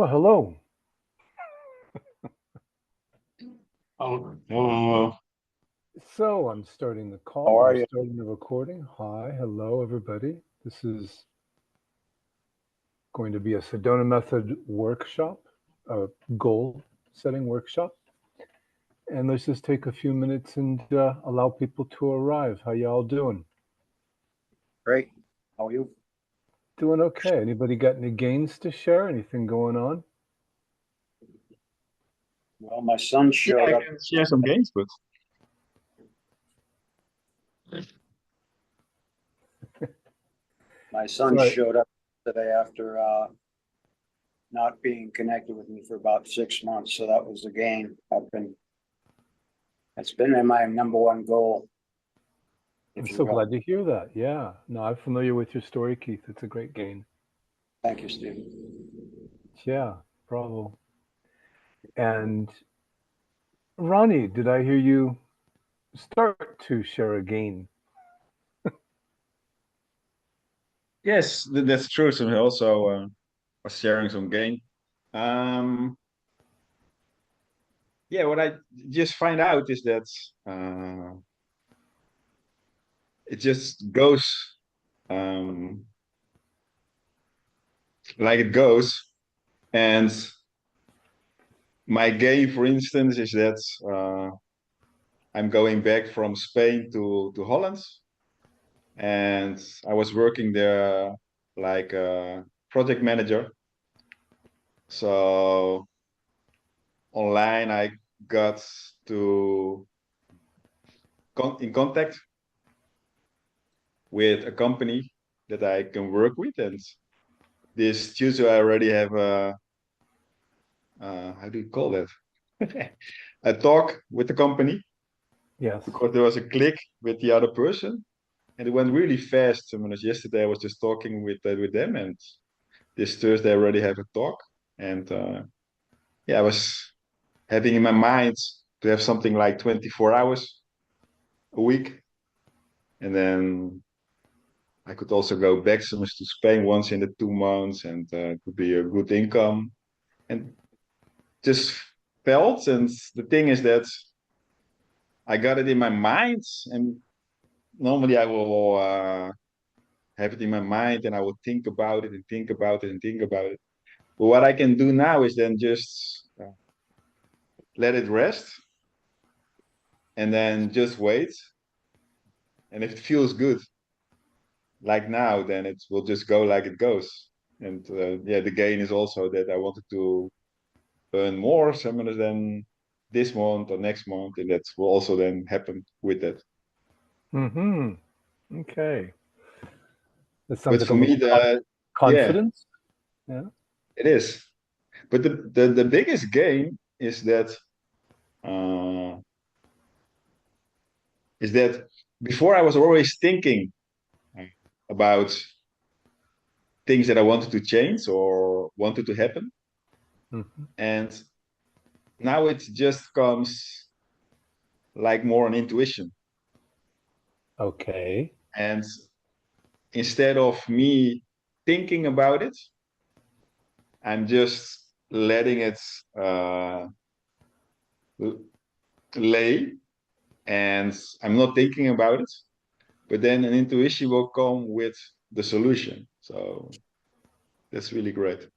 Well, hello. Oh, So I'm starting the how call. are I'm you? starting the recording. Hi, hello, everybody. This is going to be a Sedona Method workshop, a goal setting workshop. And let's just take a few minutes and allow people to arrive. How y'all doing? Great. How are you? Doing okay. Anybody got any gains to share? Anything going on? Well, my son Yeah, showed I up. can share some games, but My son Sorry. showed up today after not being connected with me for about 6 months. So that was a gain. That's been my number one goal, I'm if you so will. glad to hear that. Yeah. No, I'm familiar with your story, Keith. It's a great gain. Thank you, Steve. Yeah, bravo. And Ronnie, did I hear you start to share a gain? yes, that's true. So we also was sharing some game. Um, yeah, what I just find out is that it just goes um, like it goes. And my game, for instance, is that I'm going back from Spain to Holland, and I was working there like a project manager. So online I got to in contact with a company that I can work with, and this Tuesday I already have a how do you call that a talk with the company Yes. because there was a click with the other person and it went really fast. I mean, yesterday I was just talking with them, and this Thursday I already have a talk, and yeah, I was having in my mind to have something like 24 hours a week. And then I could also go back sometimes to Spain once in the 2 months, and it would be a good income. And just felt, and the thing is that I got it in my mind, and normally I will have it in my mind, and I will think about it and think about it and think about it. But what I can do now is then just let it rest, and then just wait. And if it feels good, like now, then it will just go like it goes. And yeah, the gain is also that I wanted to earn more summoners than this month or next month, and that will also then happen with that. Mm-hmm. Okay. That sounds But like a for me, little the yeah, confidence. Yeah. it is. But the biggest gain uh, is that before I was always thinking about things that I wanted to change or wanted to happen, Hmm. and now it just comes like more an intuition. Okay. And instead of me thinking about it, I'm just letting it lay, and I'm not thinking about it. But then an intuition will come with the solution. So that's really great.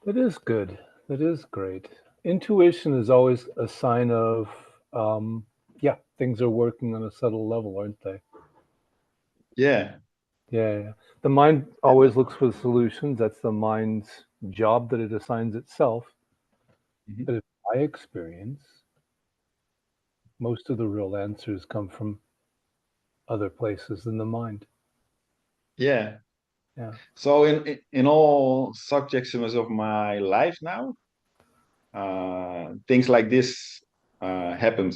That is good. That is great. Intuition is always a sign of, yeah, things are working on a subtle level, aren't they? Yeah. Yeah, yeah. The mind always looks for solutions. That's the mind's job that it assigns itself. Mhm. But in my experience, most of the real answers come from other places than the mind. Yeah. Yeah. So in all subjects of my life now, things like this happened.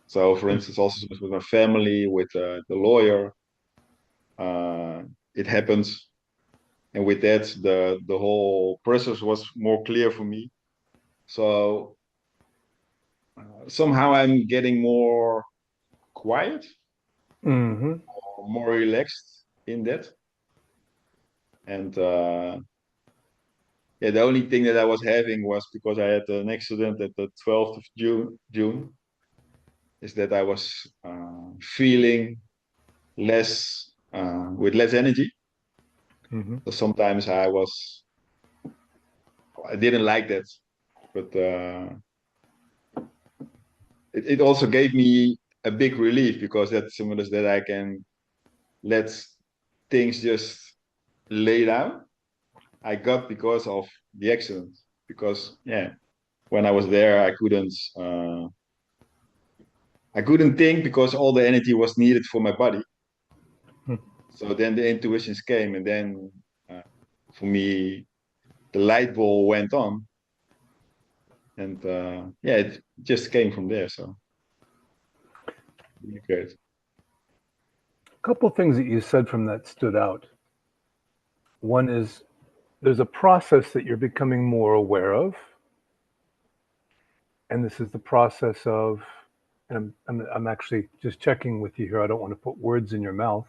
So, for instance, also with my family, with the lawyer, uh, it happens, and with that, the whole process was more clear for me. So somehow I'm getting more quiet, Mm-hmm. or more relaxed in that, and yeah, the only thing that I was having was because I had an accident at the 12th of June, is that I was feeling less with less energy. Mm-hmm. So sometimes I didn't like that, but it also gave me a big relief because that's similar that I can let things just lay down. I got because of the accident. Because yeah, when I was there, I couldn't think because all the energy was needed for my body. Hmm. So then the intuitions came, and then for me, the light bulb went on, and yeah, it just came from there. So really great. A couple of things that you said from that stood out. One is there's a process that you're becoming more aware of, and this is the process of, and I'm actually just checking with you here. I don't want to put words in your mouth,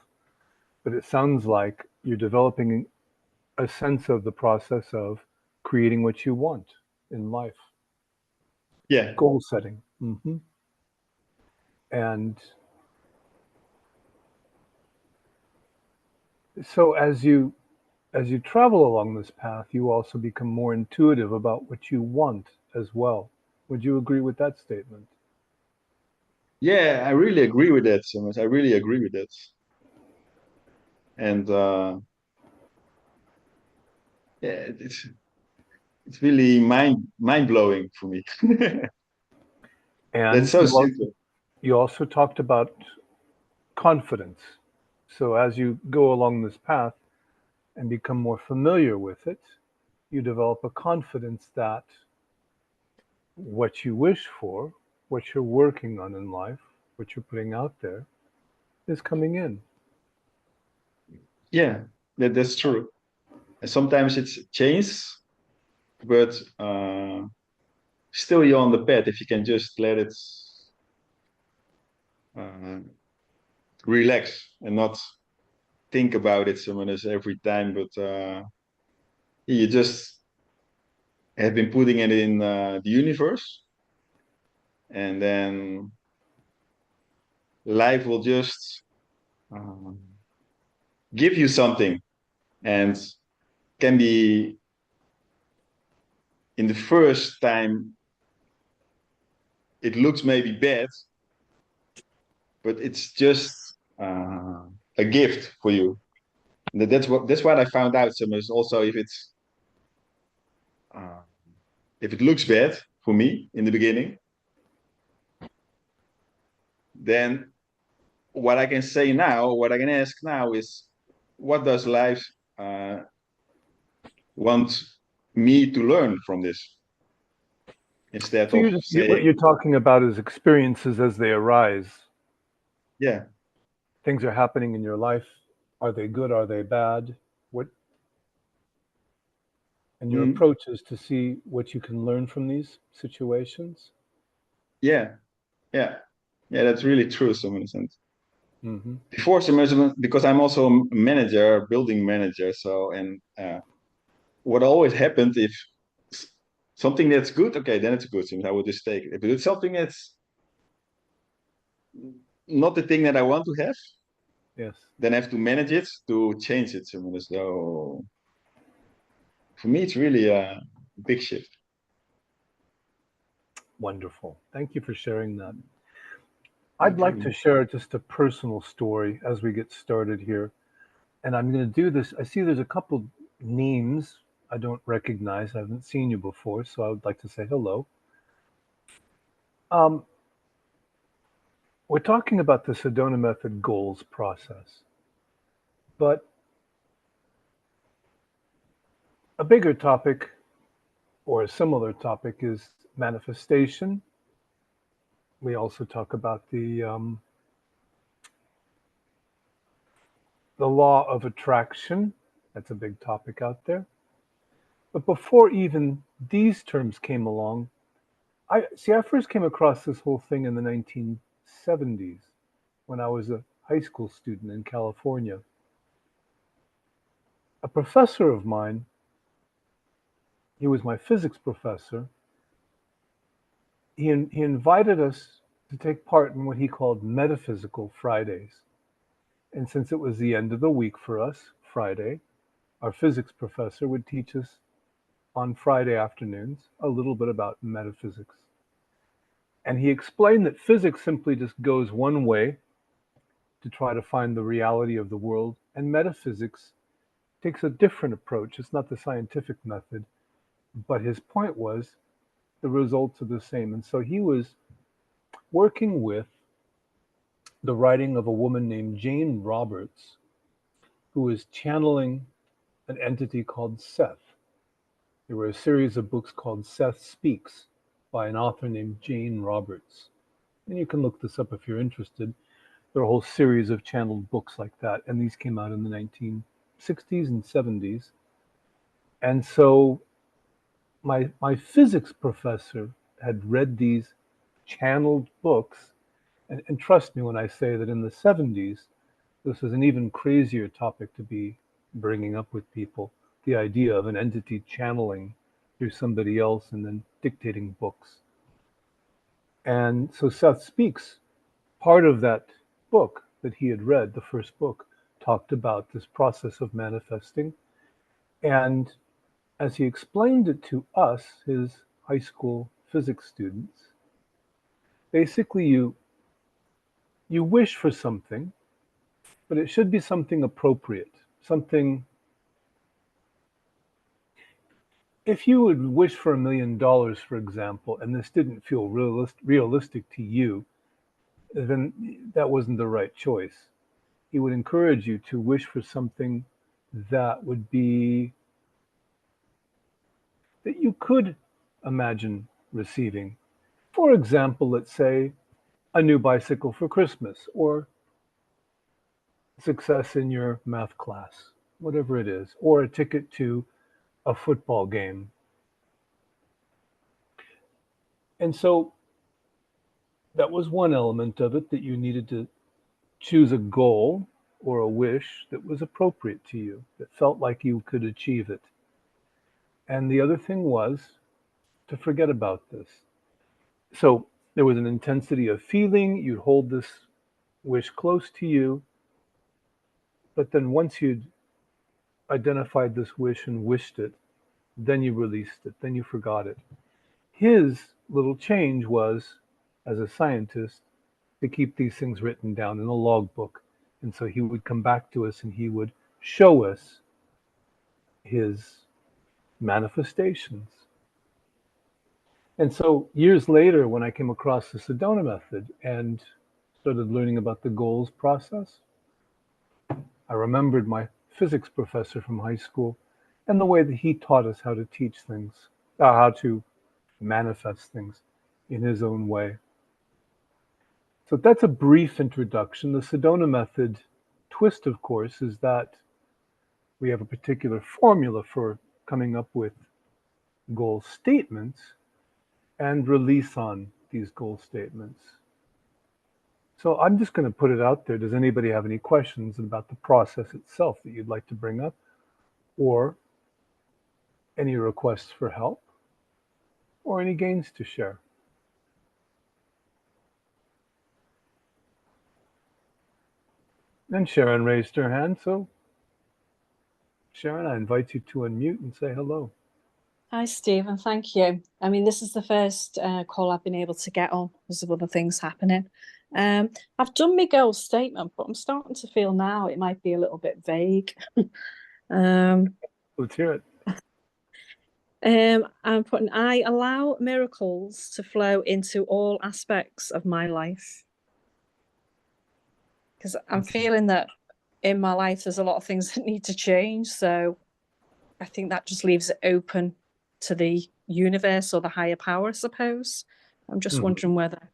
but it sounds like you're developing a sense of the process of creating what you want in life, Yeah, goal setting. And so as you travel along this path, you also become more intuitive about what you want as well. Would you agree with that statement? yeah, I really agree with that so much. I really agree with that, and yeah, it's really mind blowing for me. That's And so simple. you also talked about confidence. So as you go along this path and become more familiar with it, you develop a confidence that what you wish for, what you're working on in life, what you're putting out there is coming in. Yeah, that's true. And sometimes it's changed, but still you're on the path if you can just let it uh, relax and not think about it so much every time. But you just have been putting it in the universe, and then life will just um, give you something, and can be in the first time it looks maybe bad, but it's just a gift for you. That's what I found out. So much also uh, if it looks bad for me in the beginning, then what I can say now, what I can ask now is, what does life uh, want me to learn from this? Instead So of what saying, you're talking about is experiences as they arise. yeah, Things are happening in your life. Are they good? Are they bad? What and your mm, approach is to see what you can learn from these situations. yeah, yeah, yeah, that's really true. So many sense. Hmm. Before some measurement, because I'm also a manager, building manager. So, and what always happened if something that's good, okay, then it's good. So I would just take it. If it's something that's not the thing that I want to have, Yes, then I have to manage it to change it. So for me, it's really a big shift. wonderful. Thank you for sharing that. No I'd like to problem. share just a personal story as we get started here. And I'm going to do this. I see there's a couple names I don't recognize. I haven't seen you before, so I would like to say hello. Um, we're talking about the Sedona Method goals process, but a bigger topic or a similar topic is manifestation. We also talk about the law of attraction. That's a big topic out there. But before even these terms came along, I first came across this whole thing in the 1970s when I was a high school student in California. A professor of mine he was my physics professor. He invited us to take part in what he called metaphysical Fridays. And since it was the end of the week for us, Friday, our physics professor would teach us on Friday afternoons a little bit about metaphysics. And he explained that physics simply just goes one way to try to find the reality of the world, and metaphysics takes a different approach. It's not the scientific method, but his point was the results are the same. And so he was working with the writing of a woman named Jane Roberts, who was channeling an entity called Seth. There were a series of books called Seth Speaks by an author named Jane Roberts. And you can look this up if you're interested. There are a whole series of channeled books like that, and these came out in the 1960s and 70s. And so my physics professor had read these channeled books, and trust me when I say that in the 70s, this was an even crazier topic to be bringing up with people, the idea of an entity channeling through somebody else and then dictating books. And so Seth Speaks, part of that book that he had read, the first book, talked about this process of manifesting. And as he explained it to us, his high school physics students, basically you wish for something, but it should be something appropriate, something. If you would wish for $1 million, for example, and this didn't feel realistic to you, then that wasn't the right choice. He would encourage you to wish for something that would be, that you could imagine receiving. For example, let's say a new bicycle for Christmas, or success in your math class, whatever it is, or a ticket to a football game. And so that was one element of it, that you needed to choose a goal or a wish that was appropriate to you, that felt like you could achieve it. And the other thing was to forget about this. So there was an intensity of feeling, you'd hold this wish close to you, but then once you'd identified this wish and wished it, then you released it, then you forgot it. His little change was, as a scientist, to keep these things written down in a logbook. And so he would come back to us and he would show us his manifestations. And so years later, when I came across the Sedona Method and started learning about the goals process, I remembered my physics professor from high school and the way that he taught us how to teach things, how to manifest things in his own way. So that's a brief introduction. The Sedona Method twist, of course, is that we have a particular formula for coming up with goal statements and release on these goal statements. So I'm just going to put it out there. Does anybody have any questions about the process itself that you'd like to bring up, or any requests for help, or any gains to share? And Sharon raised her hand, so Sharon, I invite you to unmute and say hello. Hi, Stephen. Thank you. I mean, this is the first call I've been able to get on because of other things happening. I've done my goal statement, but I'm starting to feel now it might be a little bit vague. Let's hear it. I'm putting, I allow miracles to flow into all aspects of my life. Because I'm feeling that in my life, there's a lot of things that need to change. So I think that just leaves it open to the universe or the higher power, I suppose. I'm just wondering whether,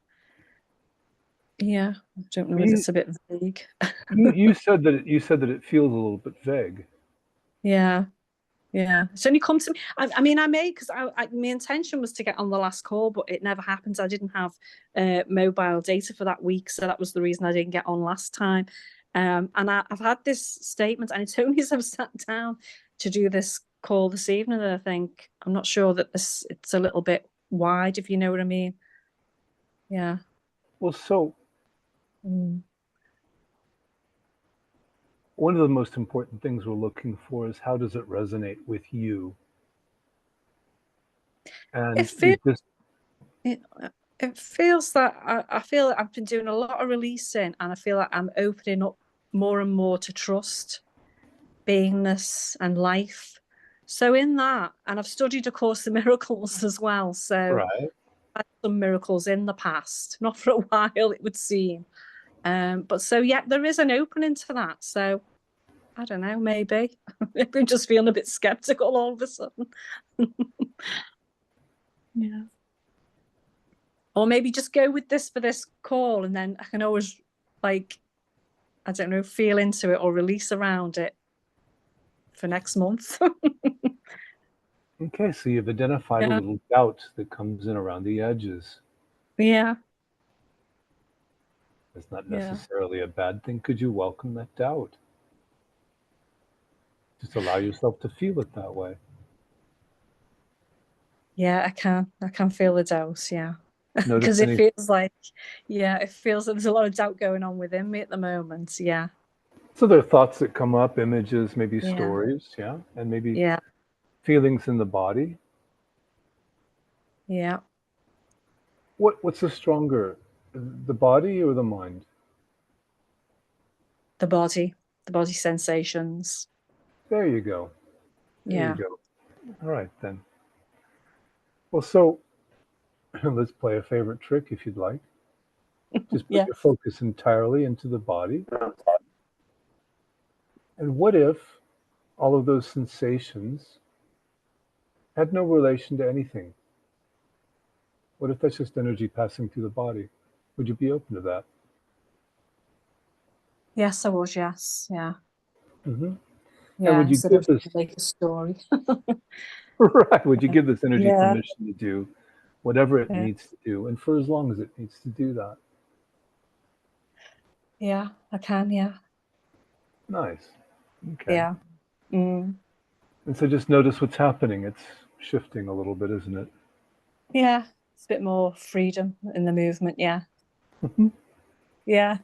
I don't know if it's a bit vague. you said that it feels a little bit vague. Yeah. It's only come to me. I mean, I may, because my intention was to get on the last call, but it never happened. I didn't have mobile data for that week, so that was the reason I didn't get on last time. And I've had this statement, and it's only as I've sat down to do this call this evening, I think. I'm not sure that it's a little bit wide, if you know what I mean. Yeah. Well, so Mm. one of the most important things we're looking for is how does it resonate with you? And It feels just it feels that I feel that I've been doing a lot of releasing, and I feel like I'm opening up more and more to trust, beingness, and life. So in that, and I've studied A Course in Miracles as well. So right. I've had some miracles in the past, not for a while, it would seem. But so yeah, there is an opening to that. So I don't know, maybe. Maybe I'm just feeling a bit skeptical all of a sudden. Yeah. Or maybe just go with this for this call, and then I can always, like, I don't know, feel into it or release around it for next month. Okay, so you've identified a Yeah. little doubt that comes in around the edges. Yeah. It's not Yeah. necessarily a bad thing. Could you welcome that doubt? Just allow yourself to feel it that way. Yeah, I can feel the doubt, yeah. Notice Because it any feels like, yeah, it feels like there's a lot of doubt going on within me at the moment. Yeah. so there are thoughts that come up, images, maybe Yeah. stories, yeah, and maybe Yeah. feelings in the body. Yeah. What's the stronger, the body or the mind? The body sensations. There you go. There Yeah. you go. All right then. Well, so let's play a favorite trick if you'd like. Just put Yeah. your focus entirely into the body. And what if all of those sensations had no relation to anything? What if that's just energy passing through the body? Would you be open to that? Yes, I was, yes. Yeah. And Yeah. would you Instead give of this like a story. right? Would you give this energy Yeah. permission to do whatever it Yeah. needs to do, and for as long as it needs to do that? Yeah, I can, yeah. Nice. Okay. Yeah. Mm. And so just notice what's happening. It's shifting a little bit, isn't it? Yeah. It's a bit more freedom in the movement, yeah. Yeah.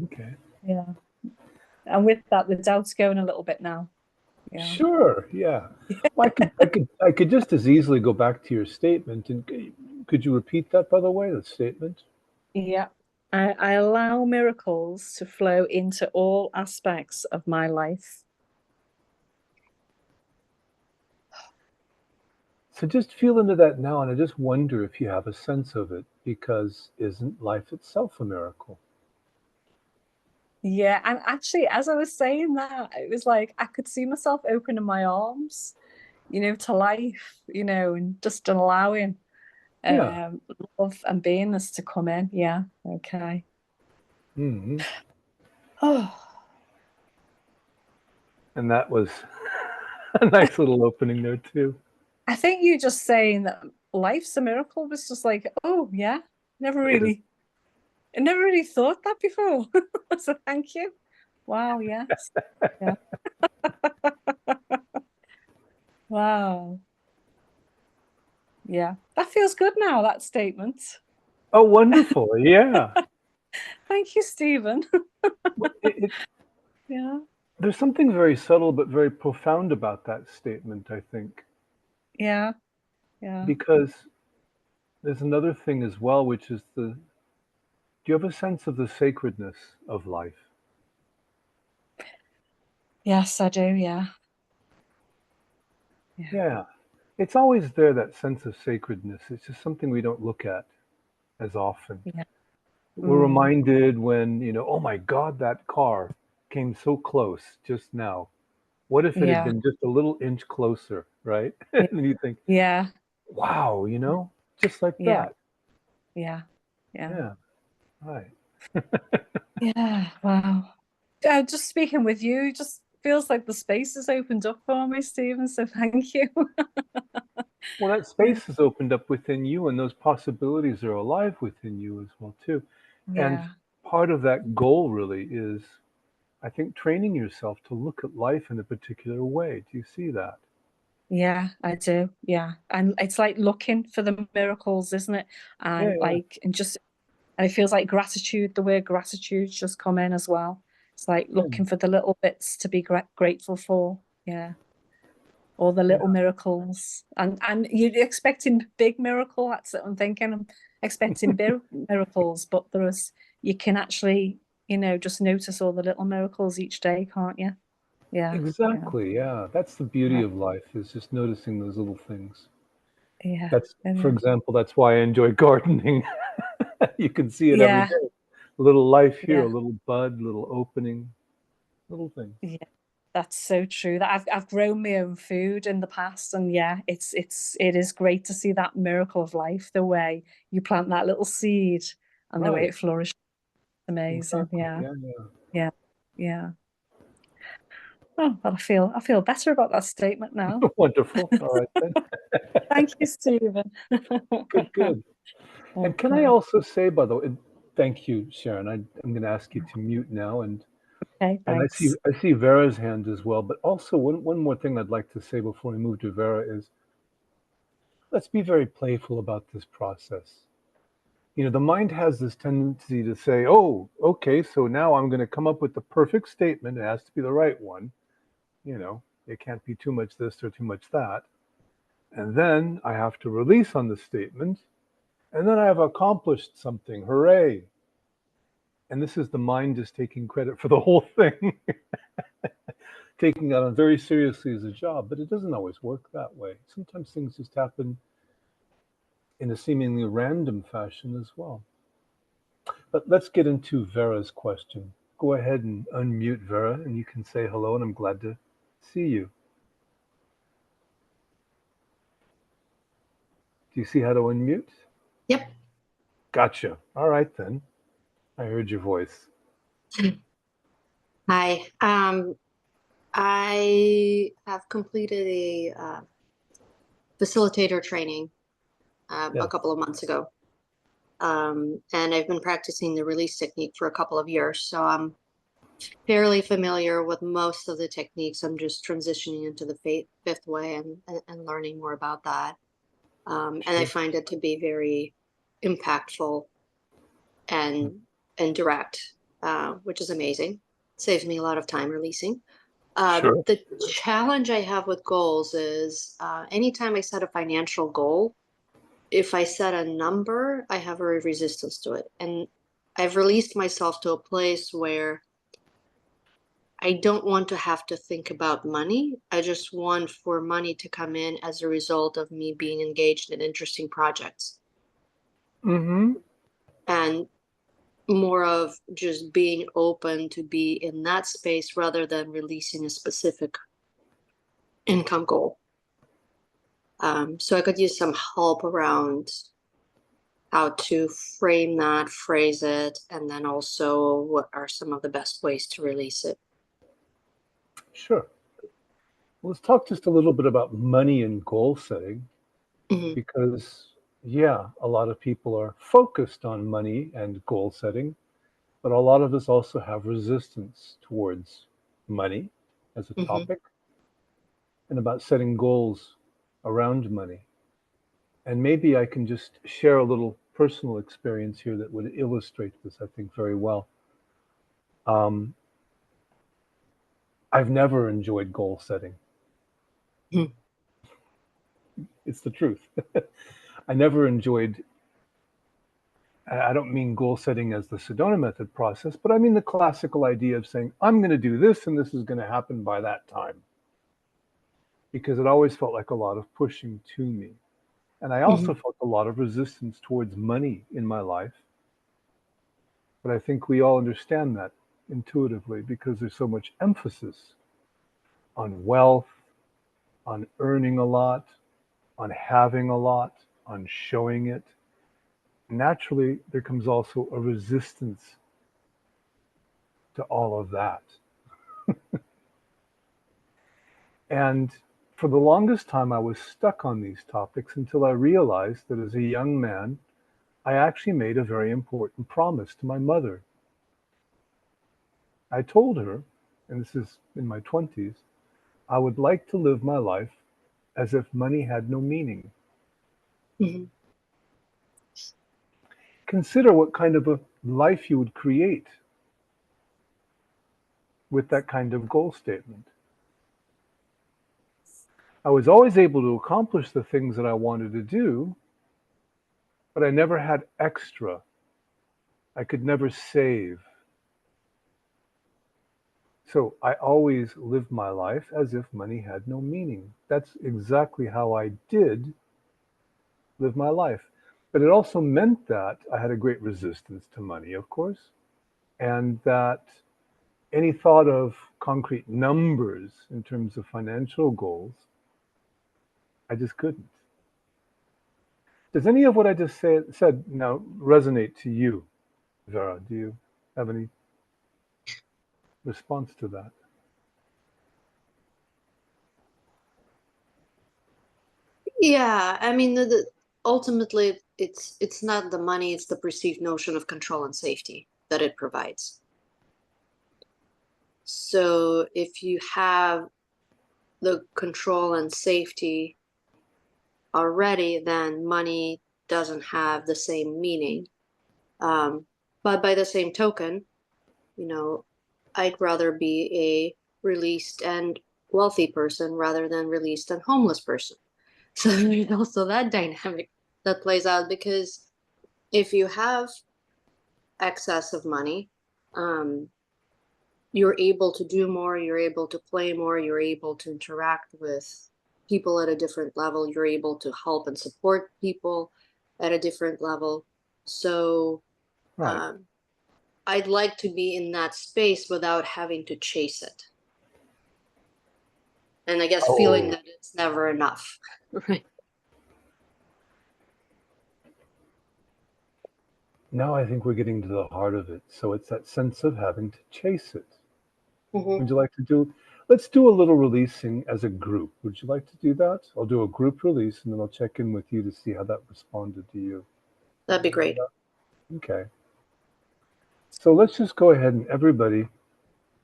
Okay. Yeah. And with that, the doubt's going a little bit now. Yeah. Sure. Yeah. Well, I could just as easily go back to your statement. And could you repeat that, by the way, the statement? Yeah. I allow miracles to flow into all aspects of my life. So just feel into that now, and I just wonder if you have a sense of it, because isn't life itself a miracle? Yeah. And actually, as I was saying that, it was like I could see myself opening my arms, to life, and just allowing Yeah. love and beingness to come in. Yeah. Okay. hmm Oh. And that was a nice little opening there too. I think you just saying that life's a miracle was just like, oh yeah, I never really thought that before. So thank you. Wow, yes. Yeah. Wow. Yeah. That feels good now, that statement. Oh, wonderful. Yeah. Thank you, Stephen. It, Yeah. there's something very subtle but very profound about that statement, I think, Yeah. Yeah. because there's another thing as well, which is do you have a sense of the sacredness of life? Yes, I do, yeah. Yeah. It's always there, that sense of sacredness. It's just something we don't look at as often. Yeah. We're reminded when, oh my God, that car came so close just now. What if it had Yeah. been just a little inch closer, right? Yeah. And you think, Yeah. wow, just like Yeah. that. Yeah. Yeah. Yeah, right. Yeah. Wow. Just speaking with you just feels like the space has opened up for me, Stephen. So thank you. Well, that space is opened up within you, and those possibilities are alive within you as well, too. And Yeah. part of that goal really is I think, training yourself to look at life in a particular way. Do you see that? Yeah, I do. Yeah. And it's like looking for the miracles, isn't it? And Yeah. and it feels like gratitude, the word gratitude just come in as well. It's like looking for the little bits to be grateful for. Yeah. All the little miracles. And you're expecting big miracle. That's what I'm thinking. I'm expecting big miracles, but you can actually, just notice all the little miracles each day, can't you? Yeah. Exactly. Yeah. That's the beauty Yeah. of life, is just noticing those little things. Yeah. That's, for Yeah. example, that's why I enjoy gardening. You can see it every Yeah. day. A little life here, a Yeah. little bud, little opening, little things. Yeah. That's so true. That I've grown my own food in the past, and yeah, it is great to see that miracle of life, the way you plant that little seed and the way Right. it flourishes. Amazing. Exactly. Yeah. Yeah. Yeah. Yeah. Yeah. Oh, well, I feel better about that statement now. Wonderful. All right then. Thank you, Stephen. Good. Good. And can I Okay. also say, by the way, thank you, Sharon. I'm going to ask you to mute now, Okay, and thanks. I see Vera's hand as well. But also, one more thing I'd like to say before we move to Vera is, let's be very playful about this process. The mind has this tendency to say, "Oh, okay, so now I'm going to come up with the perfect statement. It has to be the right one. It can't be too much this or too much that. And then I have to release on the statement, and then I have accomplished something. Hooray!" And this is the mind just taking credit for the whole thing, taking it on very seriously as a job. But it doesn't always work that way. Sometimes things just happen in a seemingly random fashion as well. But let's get into Vera's question. Go ahead and unmute Vera, and you can say hello, and I'm glad to see you. Do you see how to unmute? Yep. Gotcha. All right, then. I heard your voice. Hi. I have completed a facilitator training a Yes. couple of months ago. And I've been practicing the release technique for a couple of years. So I'm fairly familiar with most of the techniques. I'm just transitioning into the fifth way and learning more about that. And I find it to be very impactful and direct, which is amazing. Saves me a lot of time releasing. Sure. The challenge I have with goals is anytime I set a financial goal, if I set a number, I have a resistance to it. And I've released myself to a place where I don't want to have to think about money. I just want for money to come in as a result of me being engaged in interesting projects. Mm-hmm. And more of just being open to be in that space rather than releasing a specific income goal. So I could use some help around how to frame that, phrase it, and then also what are some of the best ways to release it. Sure. Let's talk just a little bit about money and goal setting, Mhm. because, yeah, a lot of people are focused on money and goal setting, but a lot of us also have resistance towards money as a Mhm. topic and about setting goals around money. And maybe I can just share a little personal experience here that would illustrate this, I think, very well. Um, I've never enjoyed goal setting. Mhm. It's the truth. I never enjoyed, I don't mean goal setting as the Sedona Method process, but I mean the classical idea of saying, I'm going to do this and this is going to happen by that time. Because it always felt like a lot of pushing to me. And I also felt a lot of resistance towards money in my life. But I think we all understand that intuitively because there's so much emphasis on wealth, on earning a lot, on having a lot, on showing it. Naturally, there comes also a resistance to all of that. And for the longest time, I was stuck on these topics until I realized that as a young man, I actually made a very important promise to my mother. I told her and this is in my 20s, I would like to live my life as if money had no meaning. Mhm. Consider what kind of a life you would create with that kind of goal statement. I was always able to accomplish the things that I wanted to do, but I never had extra. I could never save. So I always lived my life as if money had no meaning. That's exactly how I did live my life. But it also meant that I had a great resistance to money, of course, and that any thought of concrete numbers in terms of financial goals, I just couldn't. Does any of what I just said now resonate to you, Vera? Do you have any response to that? Yeah, I mean, ultimately, it's not the money; it's the perceived notion of control and safety that it provides. So if you have the control and safety already, then money doesn't have the same meaning. But by the same token, you know, I'd rather be a released and wealthy person rather than released and homeless person. So there's also that dynamic that plays out, because if you have excess of money, um, you're able to do more, you're able to play more, you're able to interact with people at a different level, you're able to help and support people at a different level. So Right. I'd like to be in that space without having to chase it. And I guess feeling Oh, that it's never enough. Right. now I think we're getting to the heart of it. So it's that sense of having to chase it. Mhm. Would you like to do, let's do a little releasing as a group. Would you like to do that? I'll do a group release and then I'll check in with you to see how that responded to you. That'd be great. Okay. So let's just go ahead and everybody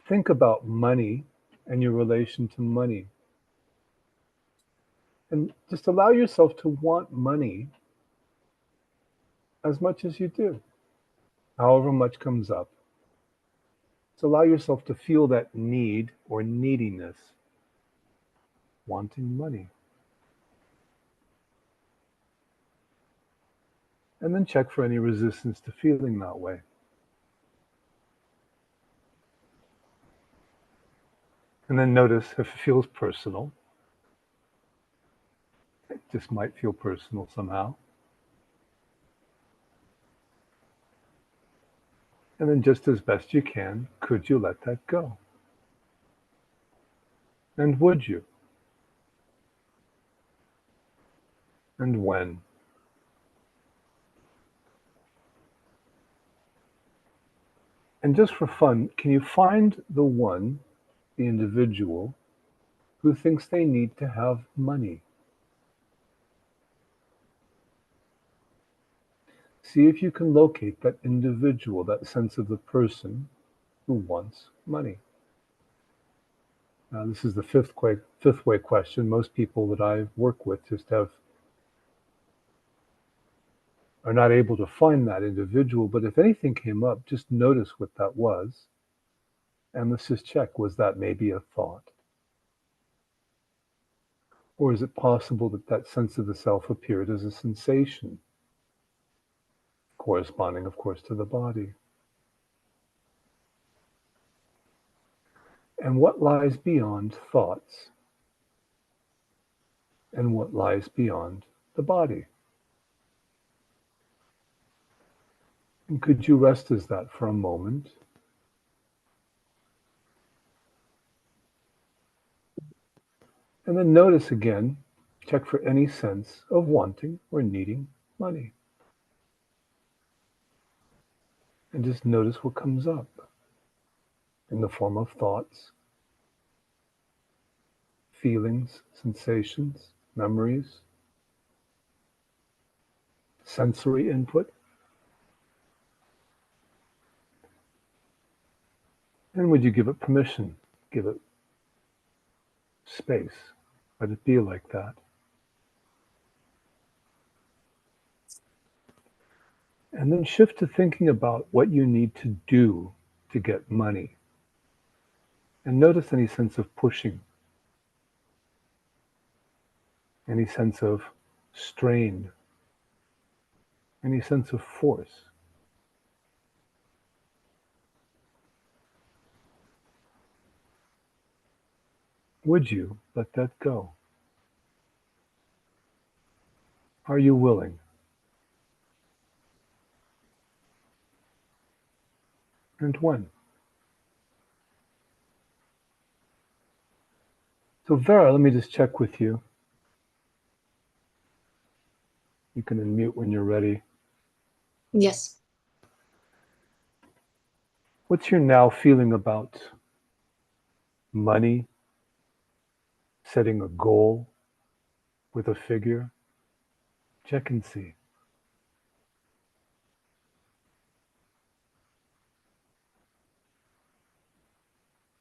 think about money and your relation to money. And just allow yourself to want money as much as you do, however much comes up. So allow yourself to feel that need or neediness, wanting money. And then check for any resistance to feeling that way. And then notice if it feels personal. It just might feel personal somehow. And then just as best you can, could you let that go? And would you? And when? And just for fun, can you find the one, the individual, who thinks they need to have money? See if you can locate that individual, that sense of the person who wants money. Now, this is the fifth way question. Most people that I work with just are not able to find that individual. But if anything came up, just notice what that was. And let's just check, was that maybe a thought? Or is it possible that that sense of the self appeared as a sensation, corresponding, of course, to the body? And what lies beyond thoughts? And what lies beyond the body? And could you rest as that for a moment? And then notice again, check for any sense of wanting or needing money. And just notice what comes up in the form of thoughts, feelings, sensations, memories, sensory input. And would you give it permission Give it space. Let it be like that. And then shift to thinking about what you need to do to get money. And notice any sense of pushing, any sense of strain, any sense of force. Would you let that go? Are you willing? And when? So Vera, let me just check with you. You can unmute when you're ready. Yes. What's your now feeling about money, setting a goal with a figure? Check and see.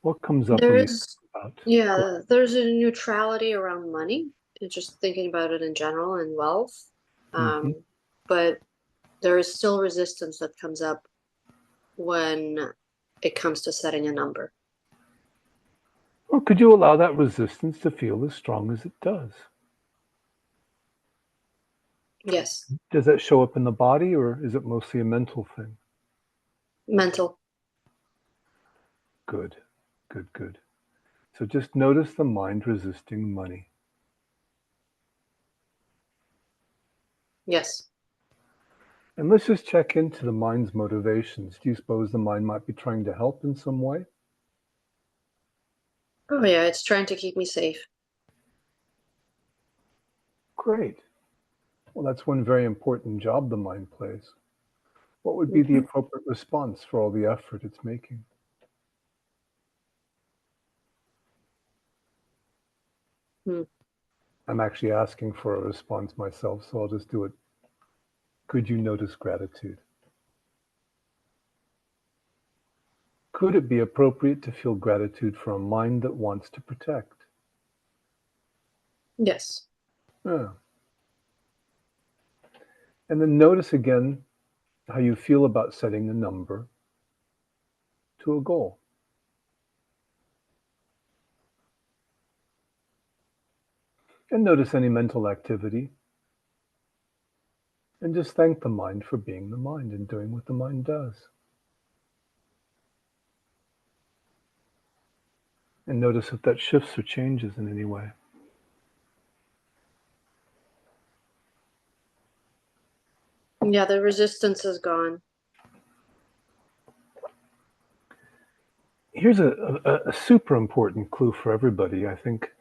What comes up There when you is, think about? yeah, there's a neutrality around money. It's just thinking about it in general and wealth. Mhm. But there is still resistance that comes up when it comes to setting a number. Or could you allow that resistance to feel as strong as it does? Yes. Does that show up in the body, or is it mostly a mental thing? Mental. Good, good, good. So just notice the mind resisting money. Yes. And let's just check into the mind's motivations. Do you suppose the mind might be trying to help in some way? Oh yeah, it's trying to keep me safe. Great. Well, that's one very important job the mind plays. What would be the appropriate response for all the effort it's making? Hmm. I'm actually asking for a response myself, so I'll just do it. Could you notice gratitude? Could it be appropriate to feel gratitude for a mind that wants to protect? Yes. Yeah. And then notice again how you feel about setting a number to a goal. And notice any mental activity. And just thank the mind for being the mind and doing what the mind does. And notice if that shifts or changes in any way. Yeah, the resistance is gone. Here's a super important clue for everybody, I think.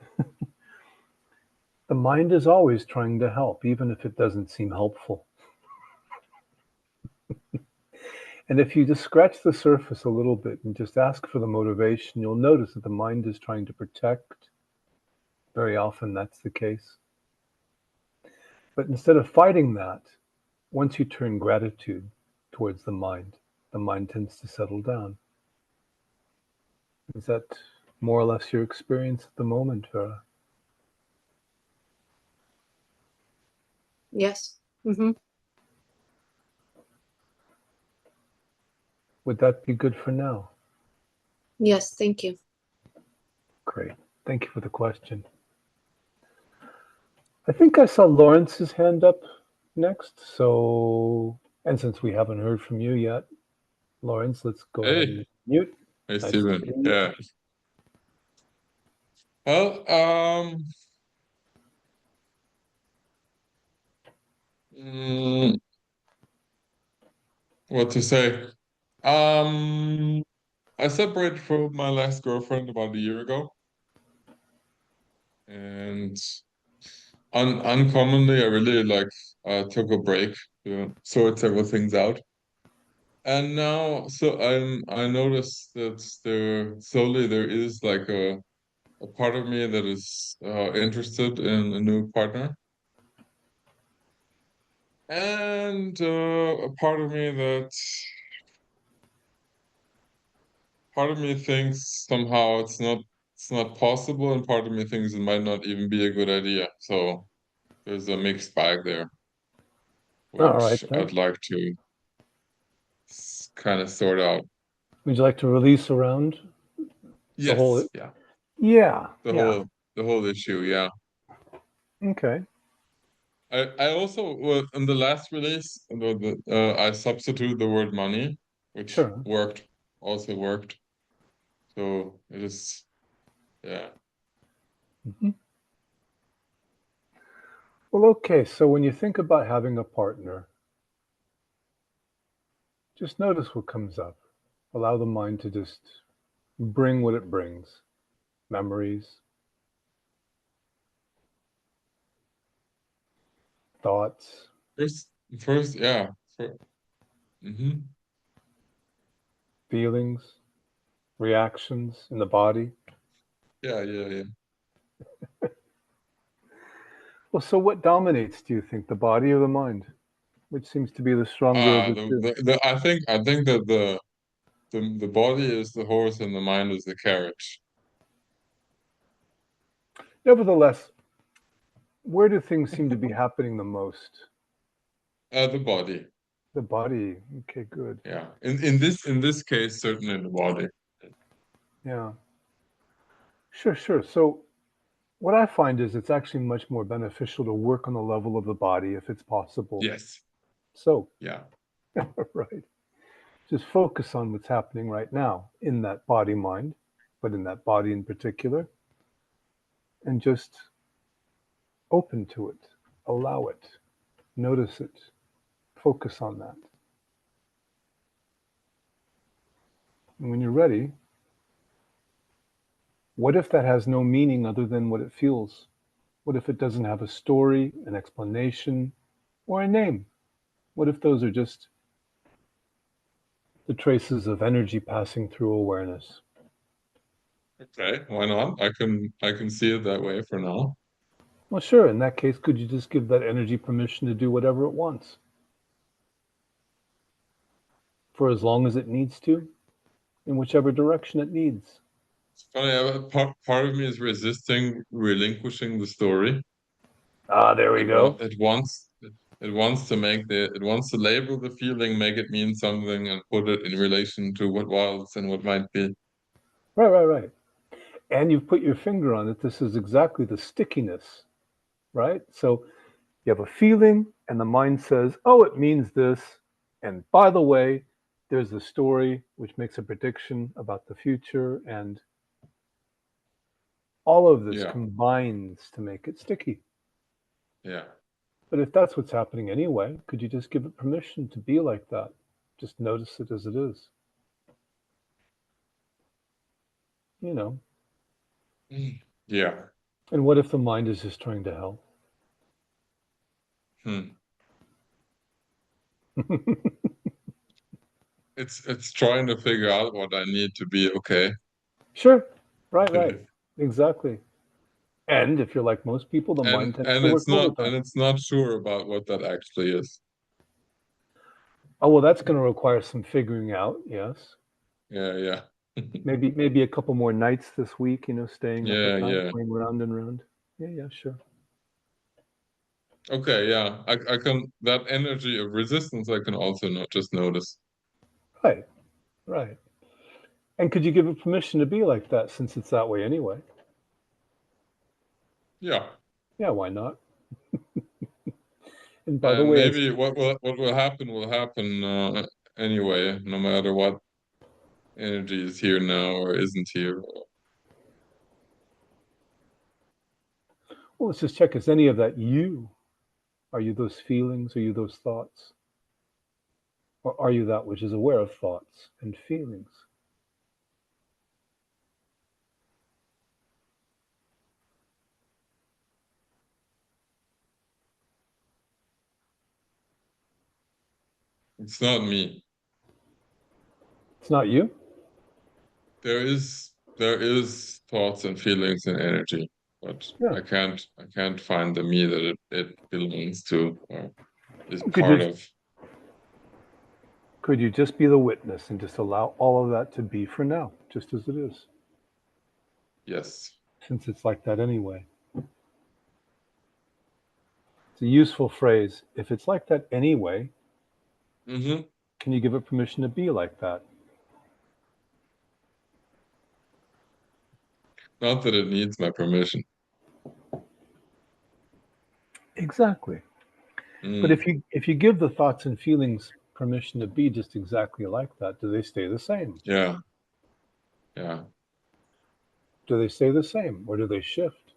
The mind is always trying to help, even if it doesn't seem helpful. And if you just scratch the surface a little bit and just ask for the motivation, you'll notice that the mind is trying to protect. Very often that's the case. But instead of fighting that, once you turn gratitude towards the mind tends to settle down. Is that more or less your experience at the moment, Vera? Yes. Mm-hmm. Would that be good for now? Yes, thank you. Great. Thank you for the question. I think I saw Lawrence's hand up next. So, and since we haven't heard from you yet, Lawrence, let's go ahead and mute. Hey, Nice to Steven. see you. Yeah. Well, what to say? I separated from my last girlfriend about a year ago, and uncommonly, I really took a break to sort several things out. And now, so I noticed that there is like a part of me that is interested in a new partner, and a part of me that part of me thinks somehow it's not possible, and part of me thinks it might not even be a good idea. So there's a mixed bag there, All right, which then. I'd like to kind of sort out. Would you like to release around the whole? Yes, yeah, Yeah, the yeah. whole issue, yeah. Okay. I also, well, in the last release, I substituted the word money, which Sure. also worked. So it is, yeah. Mhm. Well, okay. So when you think about having a partner, just notice what comes up. Allow the mind to just bring what it brings. Memories, thoughts, First, yeah. Mm-hmm. feelings, reactions in the body. Yeah. Well, so what dominates, do you think, the body or the mind? Which seems to be the stronger of the two? I think that the body is the horse and the mind is the carriage. Nevertheless, where do things seem to be happening the most? The body, The body. Okay, good. yeah. In this case, certainly the body. Yeah. Sure. So what I find is it's actually much more beneficial to work on the level of the body if it's possible. Yes. So, Yeah. right. Just focus on what's happening right now in that body mind, but in that body in particular, and just open to it, allow it, notice it, focus on that. And when you're ready, what if that has no meaning other than what it feels? What if it doesn't have a story, an explanation, or a name? What if those are just the traces of energy passing through awareness? Okay, why not? I can see it that way for now. Well, sure. In that case, could you just give that energy permission to do whatever it wants? For as long as it needs to, in whichever direction it needs. It's funny, part of me is resisting relinquishing the story. Ah, there we go. It wants to label the feeling, make it mean something, and put it in relation to what was and what might be. Right. And you've put your finger on it. This is exactly the stickiness, right? So you have a feeling, and the mind says, oh, it means this. And by the way, there's the story which makes a prediction about the future, and all of this Yeah. combines to make it sticky. Yeah. But if that's what's happening anyway, could you just give it permission to be like that? Just notice it as it is. You know. Yeah. And what if the mind is just trying to help? It's trying to figure out what I need to be okay. Sure. Right. Exactly. And if you're like most people, the mind tends to work overtime. And it's not sure about what that actually is. Oh, well, that's going to require some figuring out. Yes. Yeah. Maybe a couple more nights this week, staying up at night, Yeah. going round and round. Yeah, sure. Okay, yeah. I can, that energy of resistance I can also not just notice. Right. And could you give it permission to be like that since it's that way anyway? Yeah. Yeah, why not? And by the way, maybe what will happen anyway, no matter what energy is here now or isn't here. well, let's just check. Is any of that you? Are you those feelings? Are you those thoughts? Or are you that which is aware of thoughts and feelings? It's not me. It's not you? There is thoughts and feelings and energy, but Yeah. I can't find the me that it belongs to or is Could part you- of. Could you just be the witness and just allow all of that to be for now, just as it is, Yes. since it's like that anyway? It's a useful phrase. If it's like that anyway, Mm-hmm. can you give it permission to be like that? Not that it needs my permission. Exactly. But if you give the thoughts and feelings permission to be just exactly like that, do they stay the same? Yeah. Yeah. Do they stay the same, or do they shift?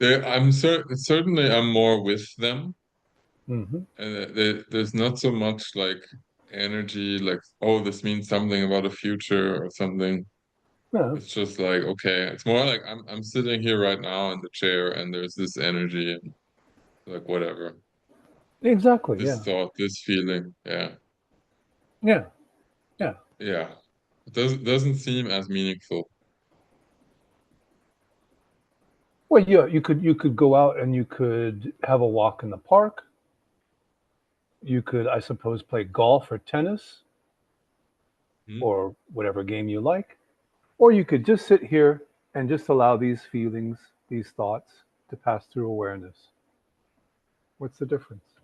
Certainly I'm more with them. Mm-hmm. And there's not so much like energy, like, oh, this means something about a future or something. Yeah, It's just like, okay, it's more like I'm sitting here right now in the chair and there's this energy and like whatever. exactly. This Yeah. thought, this feeling. Yeah. Yeah. Yeah. Yeah. It doesn't seem as meaningful. Well, yeah, you could go out and you could have a walk in the park. You could, I suppose, play golf or tennis Mhm. or whatever game you like. Or you could just sit here and just allow these feelings, these thoughts to pass through awareness. What's the difference?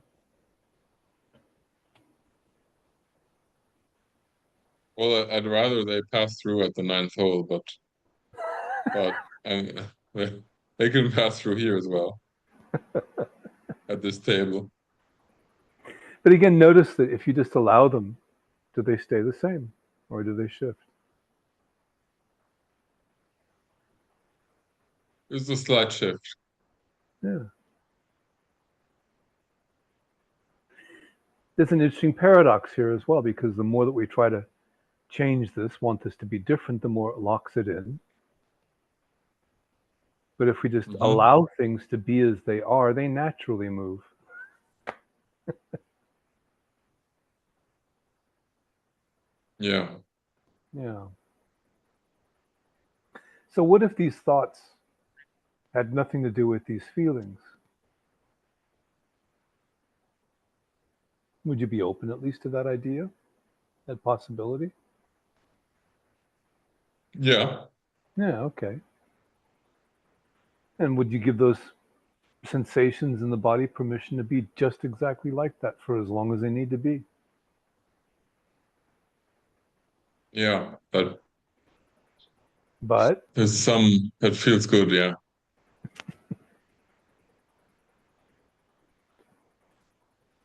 Well, I'd rather they pass through at the ninth hole, but they can pass through here as well at this table. But again, notice that if you just allow them, do they stay the same or do they shift? There's a slight shift. Yeah. There's an interesting paradox here as well, because the more that we try to change this, want this to be different, the more it locks it in. But if we just allow things to be as they are, they naturally move. Yeah. Yeah. So what if these thoughts had nothing to do with these feelings? Would you be open at least to that idea, that possibility? Yeah. Yeah, okay. And would you give those sensations in the body permission to be just exactly like that for as long as they need to be? Yeah. But But there's some that feels good, yeah.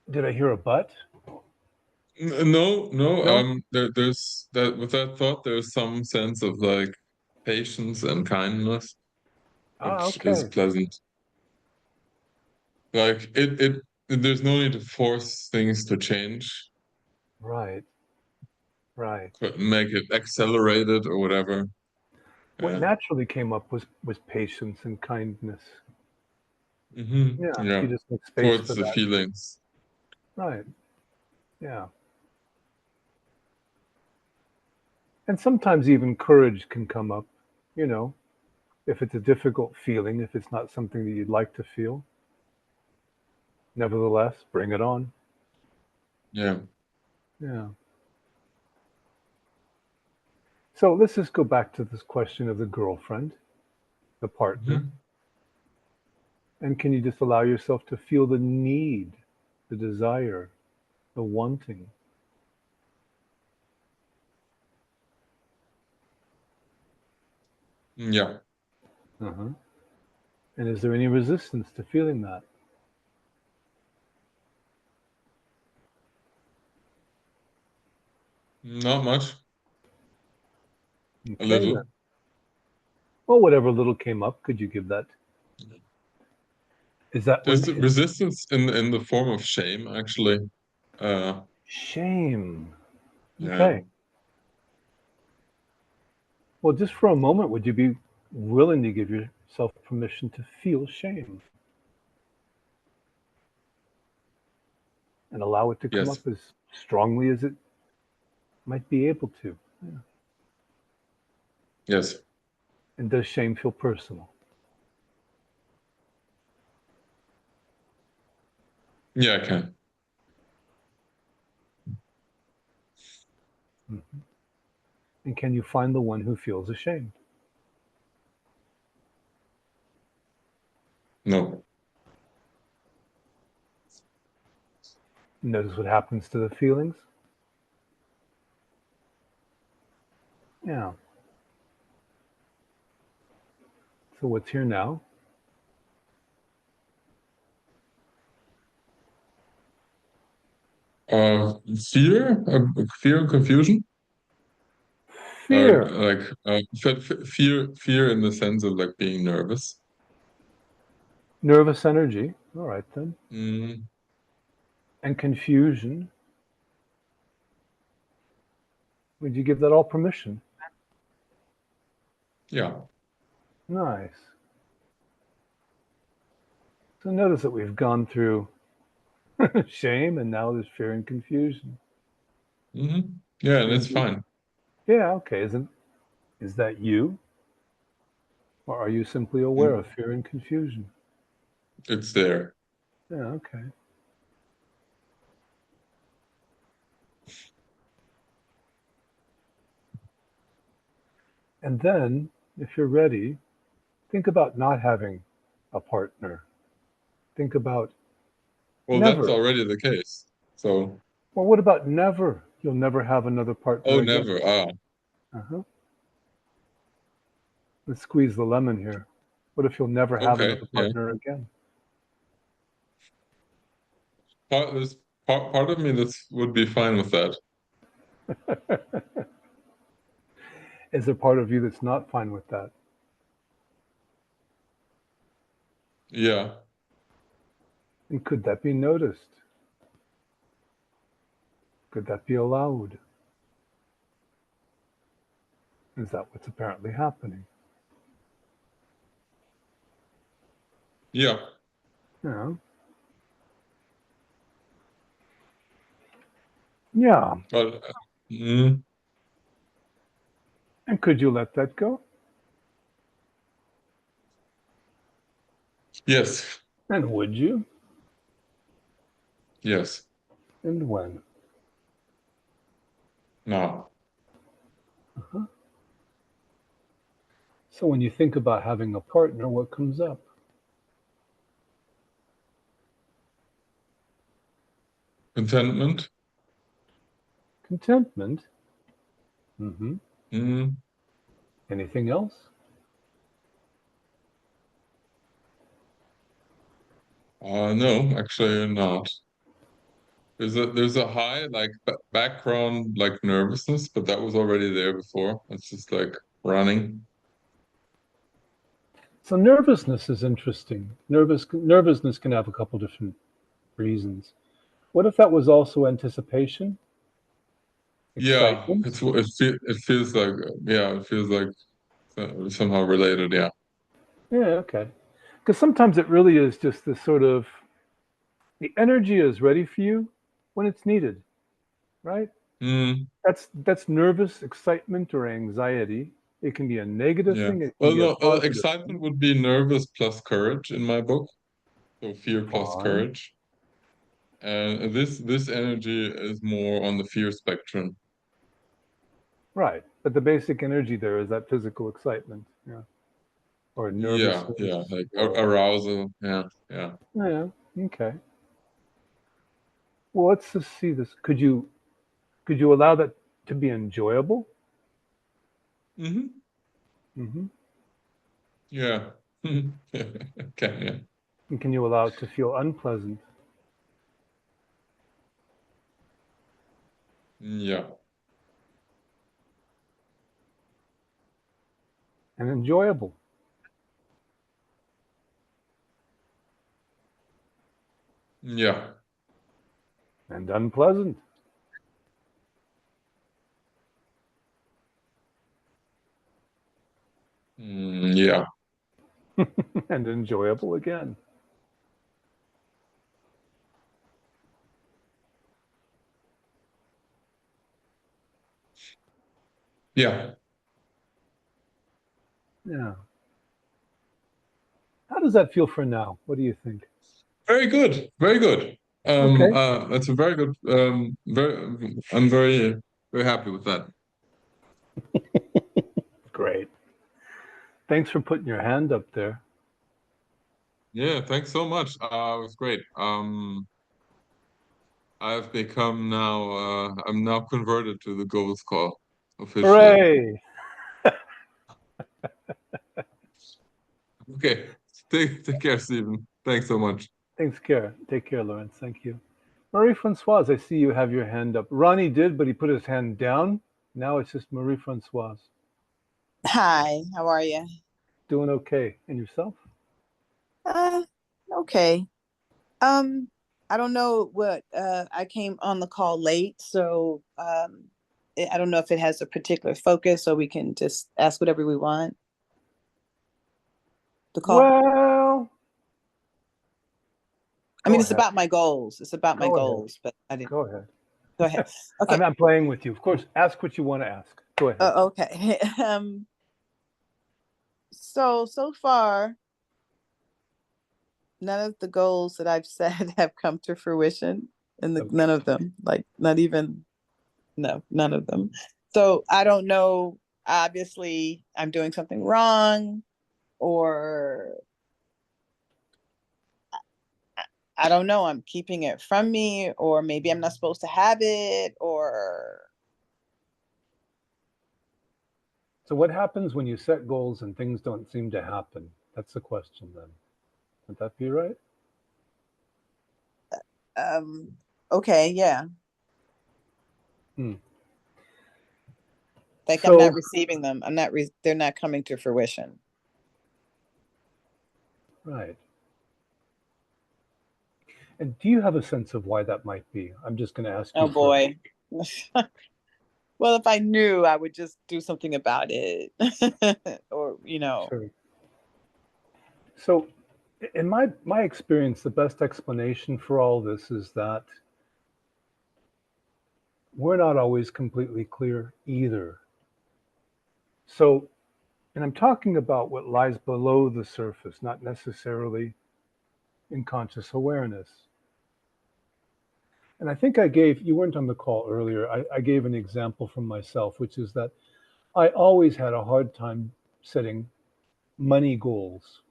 did I hear a but? No, No? there's that with that thought, there's some sense of like patience and kindness, which is Okay. pleasant. Like there's no need to force things to change, Right. Right. but make it accelerated or whatever. What Yeah. naturally came up was patience and kindness. Yeah, if you Yeah. just make space Towards for the that. feelings. Right. Yeah. And sometimes even courage can come up, you know, if it's a difficult feeling, if it's not something that you'd like to feel. Nevertheless, bring it on. Yeah. Yeah. So let's just go back to this question of the girlfriend, the partner. And can you just allow yourself to feel the need, the desire, the wanting? Yeah. Uh-huh. And is there any resistance to feeling that? Not much. A Okay, little. then. Well, whatever little came up, could you give that? Is that when There's resistance in the form of shame, actually. shame? Yeah. Okay. Well, just for a moment, would you be willing to give yourself permission to feel shame and allow it to come Yes. up as strongly as it might be able to? Yes. And does shame feel personal? Yeah, I can. Mhm. And can you find the one who feels ashamed? No. Notice what happens to the feelings. Yeah. So what's here now? Fear, fear and confusion. Fear. Fear in the sense of like being nervous. Nervous energy. All right then. Mm, And confusion. Would you give that all permission? yeah. Nice. So notice that we've gone through shame and now there's fear and confusion. Hmm. Yeah, and it's fine. Yeah, okay. Is that you? Or are you simply aware Mm, of fear and confusion? it's there. Yeah, okay. And then, if you're ready, think about not having a partner. Think about Well, that's never. already the case. So, Well, what about never? You'll never have another partner oh, again. never. Ah, Uh-huh. Let's squeeze the lemon here. What if you'll never have okay. another Yeah. partner again? There's part of me that would be fine with that. Is there part of you that's not fine with that? Yeah. And could that be noticed? Could that be allowed? Is that what's apparently happening? Yeah. Yeah. Yeah. But And could you let that go? yes. And would you? Yes. And when? No. Uh-huh. So when you think about having a partner, what comes up? Contentment. Contentment. Mm-hmm. Mm, Anything else? no, actually not. There's a high like background like nervousness, but that was already there before. It's just like running. So nervousness is interesting. Nervousness can have a couple different reasons. What if that was also anticipation, Yeah, excitement? it feels like yeah, it feels like somehow related. Yeah. Yeah, okay. Because sometimes it really is just this sort of the energy is ready for you when it's needed, right? Mm, That's nervous excitement or anxiety. It can be a negative yeah. thing, it can Well, be a no, positive excitement thing. would be nervous plus courage in my book. So fear plus Fine. courage. And this energy is more on the fear spectrum. Right. But the basic energy there is that physical excitement, yeah. Or Yeah, nervousness yeah, like or arousal. Yeah, yeah. yeah, okay. Well, let's just see this. Could you allow that to be enjoyable? Mm-hmm. Hmm. Yeah. Okay, yeah. And can you allow it to feel unpleasant Yeah. and enjoyable Yeah. and unpleasant Yeah. and enjoyable again? Yeah. Yeah. How does that feel for now? What do you think? Very good. Very good. Okay. That's a very good. I'm very happy with that. Great. Thanks for putting your hand up there. Yeah, thanks so much. It was great. I've become now. I'm now converted to the goals call officially. Hooray! Okay, take care, Stephen. Thanks so much. Thanks, care. Take care, Lawrence. Thank you. Marie-Francoise, I see you have your hand up. Ronnie did, but he put his hand down. Now it's just Marie-Francoise. Hi, how are you? Doing okay. And yourself? Okay. I don't know what I came on the call late, so I don't know if it has a particular focus or we can just ask whatever we want. The call. Well, I mean, go it's ahead. about my goals. It's about my Go ahead. goals, but I didn't Go ahead. go ahead. Okay. I'm playing with you. Of course, ask what you want to ask. Go ahead. Okay. So far, none of the goals that I've said have come to fruition, and Okay. none of them, like not even, no, none of them. So I don't know. Obviously, I'm doing something wrong, or I don't know. I'm keeping it from me, or maybe I'm not supposed to have it, or So what happens when you set goals and things don't seem to happen? That's the question then. Would that be right? okay, yeah. Hmm. Like So- I'm not receiving them. I'm not. They're not coming to fruition. Right. And do you have a sense of why that might be? I'm just going to ask you. Oh first. boy. Well, if I knew, I would just do something about it, or Sure. So, in my experience, the best explanation for all this is that we're not always completely clear either. So, and I'm talking about what lies below the surface, not necessarily in conscious awareness. And I think you weren't on the call earlier, I gave an example from myself, which is that I always had a hard time setting money goals.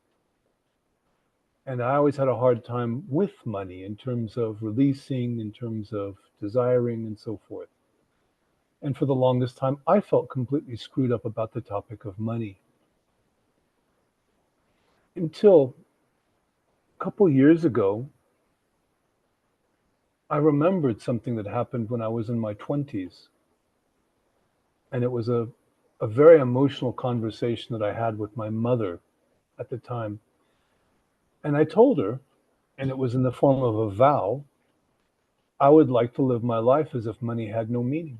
And I always had a hard time with money in terms of releasing, in terms of desiring, and so forth. And for the longest time, I felt completely screwed up about the topic of money. Until a couple years ago, I remembered something that happened when I was in my 20s. And it was a very emotional conversation that I had with my mother at the time. And I told her, and it was in the form of a vow, I would like to live my life as if money had no meaning.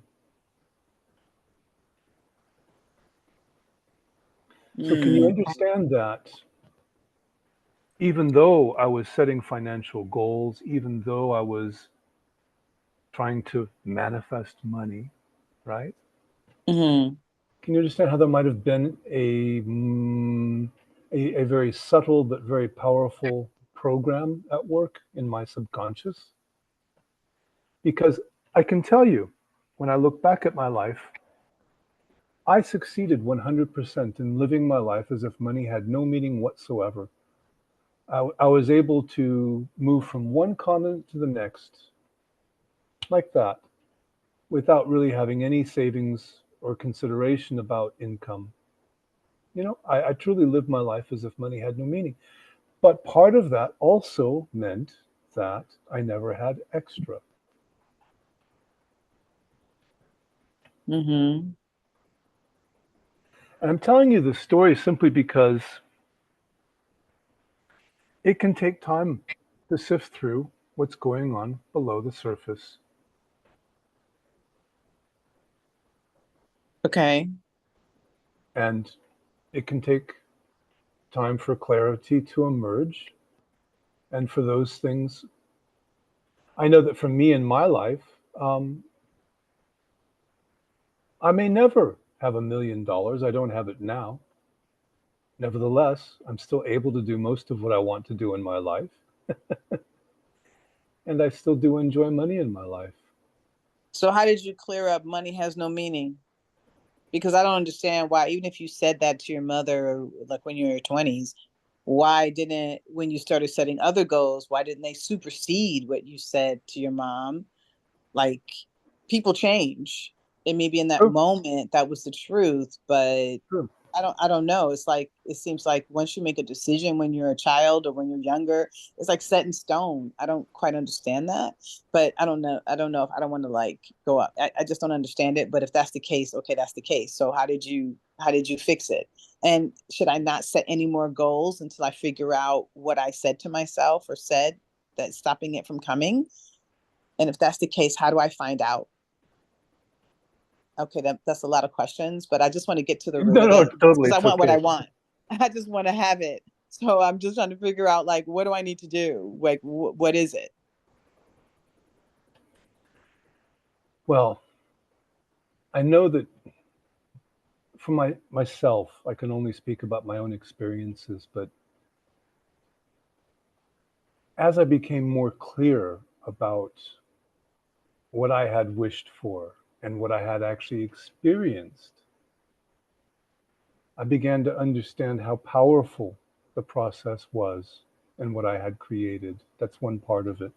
So can you understand that even though I was setting financial goals, even though I was trying to manifest money, right? Mm-hmm. Can you understand how there might have been a very subtle but very powerful program at work in my subconscious? Because I can tell you, when I look back at my life, I succeeded 100% in living my life as if money had no meaning whatsoever. I was able to move from one continent to the next, like that, without really having any savings or consideration about income. I truly lived my life as if money had no meaning. But part of that also meant that I never had extra. Mm-hmm. And I'm telling you this story simply because it can take time to sift through what's going on below the surface. Okay. And it can take time for clarity to emerge. And for those things, I know that for me in my life, I may never have $1 million. I don't have it now. Nevertheless, I'm still able to do most of what I want to do in my life. and I still do enjoy money in my life. So how did you clear up money has no meaning? Because I don't understand why, even if you said that to your mother, like when you were in your 20s, why didn't, when you started setting other goals, why didn't they supersede what you said to your mom? Like, people change. And maybe in that True. moment that was the truth, but True. I don't know. It's like, it seems like once you make a decision when you're a child or when you're younger, it's like set in stone. I don't quite understand that, but I don't know. I don't know if I don't want to like go up. I just don't understand it. But if that's the case, okay, that's the case. So how did you fix it? And should I not set any more goals until I figure out what I said to myself or said that's stopping it from coming? And if that's the case, how do I find out? Okay, that's a lot of questions, but I just want to get to the root No, of no, it totally. because I It's want what I okay. want. I just want to have it. So I'm just trying to figure out like, what do I need to do? Like, what is it? Well, I know that for myself, I can only speak about my own experiences, but as I became more clear about what I had wished for and what I had actually experienced, I began to understand how powerful the process was and what I had created. That's one part of it.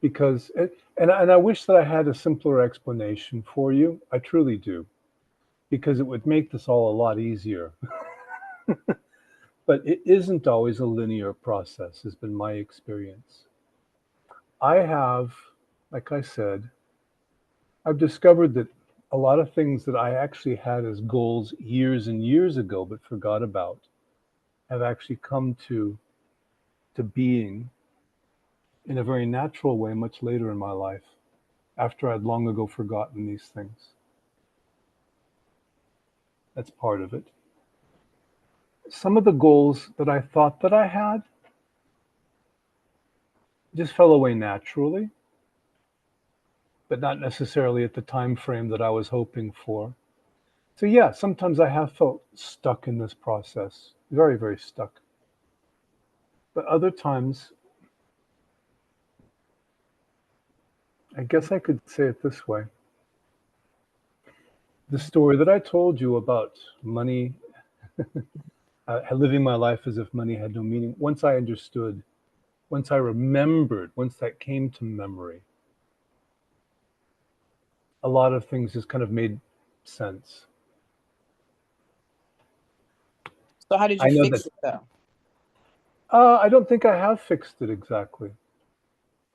Because, and I wish that I had a simpler explanation for you. I truly do, because it would make this all a lot easier. But it isn't always a linear process, has been my experience. I have, like I said, I've discovered that a lot of things that I actually had as goals years and years ago but forgot about have actually come to being in a very natural way much later in my life, after I'd long ago forgotten these things. That's part of it. Some of the goals that I thought that I had just fell away naturally, but not necessarily at the time frame that I was hoping for. So yeah, sometimes I have felt stuck in this process, very, very stuck. But other times, I guess I could say it this way. The story that I told you about money, living my life as if money had no meaning, once I understood, once I remembered, once that came to memory, a lot of things just kind of made sense. So how did I you know fix that it though? I don't think I have fixed it exactly.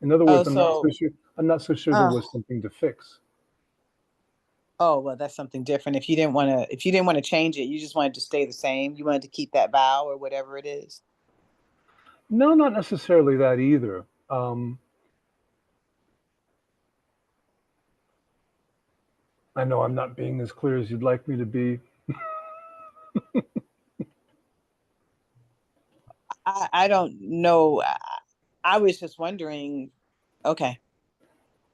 In other Oh, words, I'm not so so, sure. I'm not so sure there uh, was something to fix. oh, well, that's something different. If you didn't want to change it, you just wanted to stay the same. You wanted to keep that vow or whatever it is. No, not necessarily that either. I know I'm not being as clear as you'd like me to be. I don't know. I was just wondering, okay,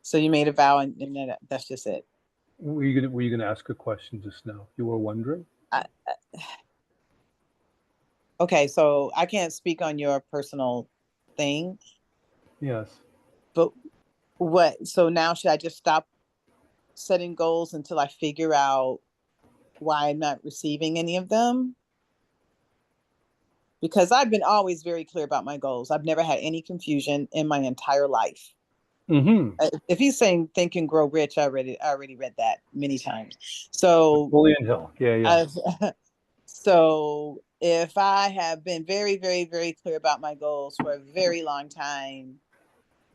so you made a vow and then that's just it. Were you gonna ask a question just now? You were wondering? I, okay, so I can't speak on your personal thing, Yes. but so now should I just stop setting goals until I figure out why I'm not receiving any of them? Because I've been always very clear about my goals. I've never had any confusion in my entire life. Mm-hmm. If he's saying think and grow rich, I already read that many times. So Napoleon Hill. Yeah, yeah. I've so if I have been very, very, very clear about my goals for a very long time,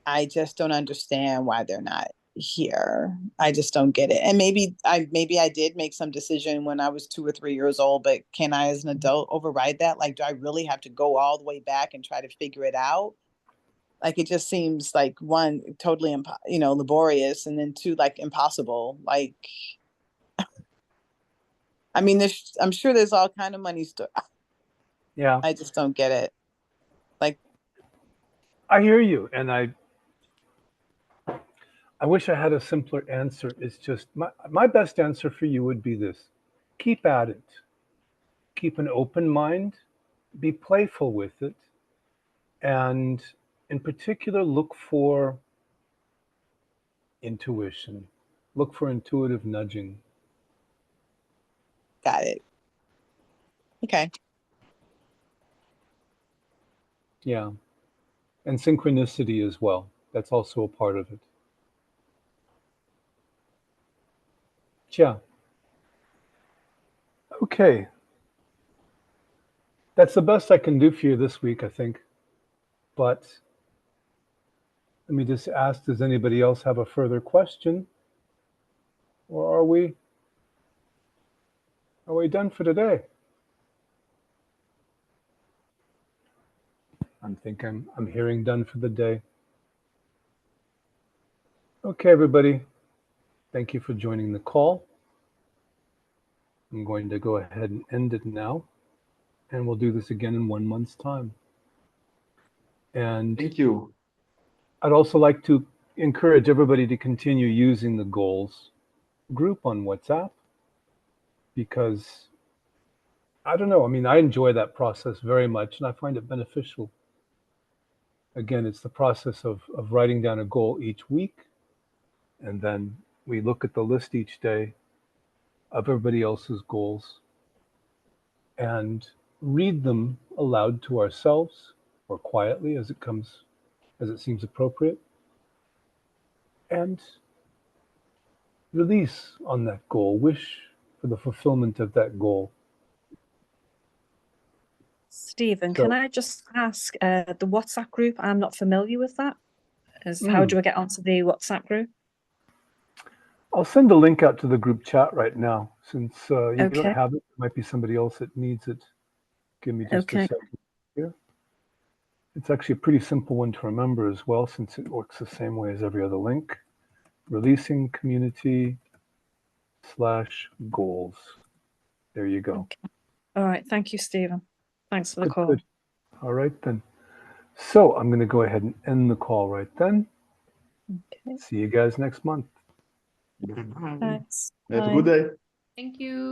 I just don't understand why they're not here. I just don't get it. And maybe I did make some decision when I was 2 or 3 years old, but can I as an adult override that? Like, do I really have to go all the way back and try to figure it out? Like, it just seems like one, totally laborious, and then two, like impossible. Like, I mean, I'm sure there's all kind of money Yeah. I just don't get it. Like, I hear you, and I wish I had a simpler answer. It's just my best answer for you would be this: keep at it. Keep an open mind, be playful with it, and in particular, look for intuition. Look for intuitive nudging. Got it. Okay. Yeah. And synchronicity as well. That's also a part of it. Yeah. Okay. That's the best I can do for you this week, I think. But let me just ask, does anybody else have a further question? Or are we done for today? I'm hearing done for the day. Okay, everybody. Thank you for joining the call. I'm going to go ahead and end it now, and we'll do this again in 1 month's time. And Thank you. I'd also like to encourage everybody to continue using the goals group on WhatsApp, because I don't know, I mean, I enjoy that process very much and I find it beneficial. Again, it's the process of writing down a goal each week, and then we look at the list each day of everybody else's goals and read them aloud to ourselves or quietly as it seems appropriate, and release on that goal, wish for the fulfillment of that goal. Stephen, So- can I just ask, the WhatsApp group, I'm not familiar with that. How do I get onto the WhatsApp group? I'll send a link out to the group chat right now, since you don't Okay. have it. There might be somebody else that needs it. Give me just Okay. a second here. It's actually a pretty simple one to remember as well, since it works the same way as every other link. Releasing community /goals. There you go. Okay. All right. Thank you, Stephen. Thanks for the Good, call. good. All right then. So I'm going to go ahead and end the call right then. Okay. See you guys next month. Thanks. Have a Bye. good day. Thank you.